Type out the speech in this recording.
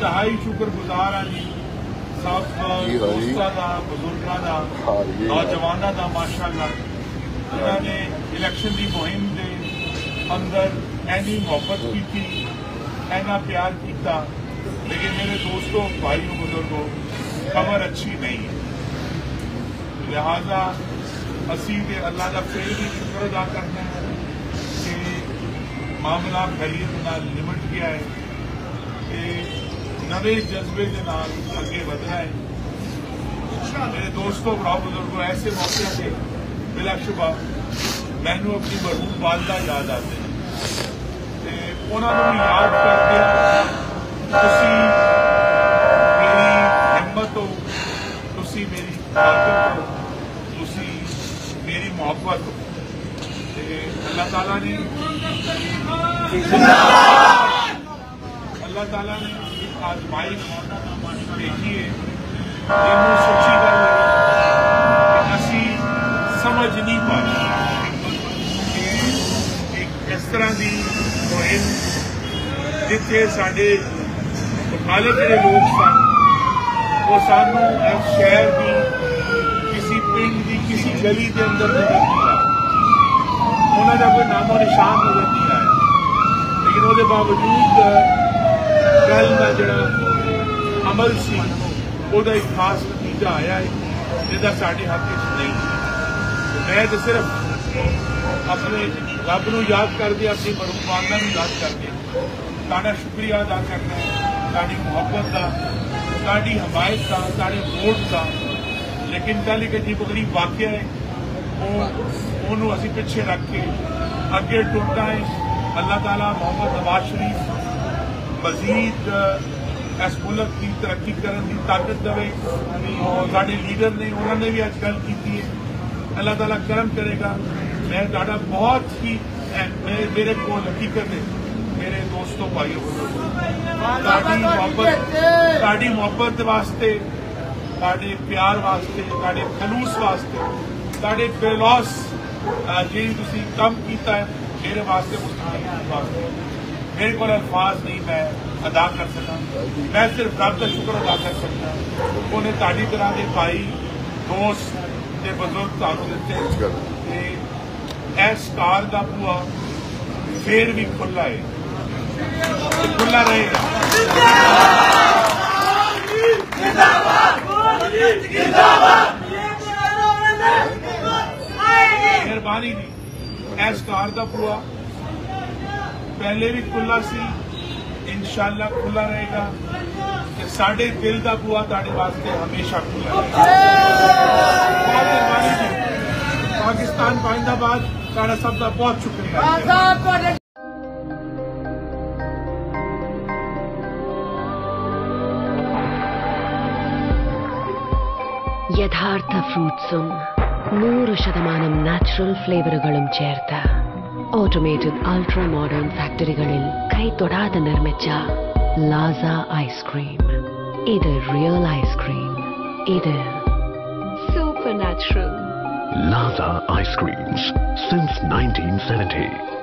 انتہائی شکر گزار ہاں جی سب دوستوں کا بزرگوں کا نوجوانوں کا ماشاء اللہ جنہوں نے الیکشن کی مہم کے اندر اینی محبت کی اینا پیار کیتا لیکن میرے دوستوں بھائیوں بزرگوں خبر اچھی نہیں ہے لہذا اسی اللہ کا پھر بھی شکر ادا کرنا ہے کہ معاملہ خیر نال نمٹ گیا ہے کہ نوے جذبے کے نال اگے بدنا ہے میرے دوستوں بڑا بزرگوں ایسے موقع سے بلا شبہ مینو اپنی مرحوم والدہ یاد آتے ہیں انہوں نے یاد کر کے تسی میری ہمت ہو تسی میری طاقت ہو تسی میری محبت ہو اللہ تعالیٰ نے آزمائش دیکھی ہے یہ سچی گل ہے کہ اسی سمجھ نہیں پاتے کہ ایک اس طرح کی مہم جتنے سارے مخالف جڑے لوگ سن وہ سانو اس شہر کی کسی پنڈ کی کسی گلی کے اندر نظر نہیں آیا انہوں کا کوئی نام و نشان نظر نہیں آیا لیکن وہ باوجود کل کا جڑا عمل سی وہ ایک خاص نتیجہ آیا ہے جہاں سارے حق نہیں میں تو صرف اپنے رب نو یاد کر دیا اپنی مرحوم والدہ نو یاد کر دیا تاڑا شکریہ ادا کرنا ہے تاڑی محبت کا تاڑی حمایت کا تاڑے ووٹ کا لیکن کل ایک عجیب غریب واقعہ ہے وہ اسی پیچھے رکھ کے اگے ٹرنا ہے اللہ تعالیٰ محمد نواز شریف مزید اس ملک کی ترقی کرنے کی طاقت دے اور سارے لیڈر نے انہوں نے بھی اج گل کی ہے اللہ تعالیٰ کرم کرے گا میں تھوڑا بہت ہی میرے کو حقیقت ہے میرے دوستوں بھائیوں تاری محبت واسطے تاری پیار واسطے تاری خلوص واسطے تاری بےلوس جی تھی کم کیتا ہے میرے واسطے واسطے میرے کو الفاظ نہیں میں ادا کر سکا میں صرف رب کا شکر ادا کر سکتا انہیں تاری طرح کے بھائی دوست کے بزرگ سانو دیتے ایس کار کا بوا پھر بھی کھلا ہے کھلا رہے گا مہربانی نہیں ایس کار کا بوا پہلے بھی کھلا سی انشاءاللہ کھلا رہے گا کہ ساڑھے دل کا بوا تاڑے واسطے ہمیشہ کھلا رہے گا بہت مہربانی جی پاکستان پائندہ باد تاڑا سب کا بہت شکریہ യഥാർത്ഥ ഫ്രൂട്ട്സും 100% നാച്ചുറൽ ഫ്ലേവറുകളും ചേർത്ത് ഓട്ടോമേറ്റഡ് അൾട്രാ മോഡേൺ ഫാക്ടറികളിൽ കൈതൊടാതെ നിർമ്മിച്ച ലാസ ഐസ്ക്രീം ഇത് റിയൽ ഐസ്ക്രീം ഇത് super natural Laza Ice Creams since 1970.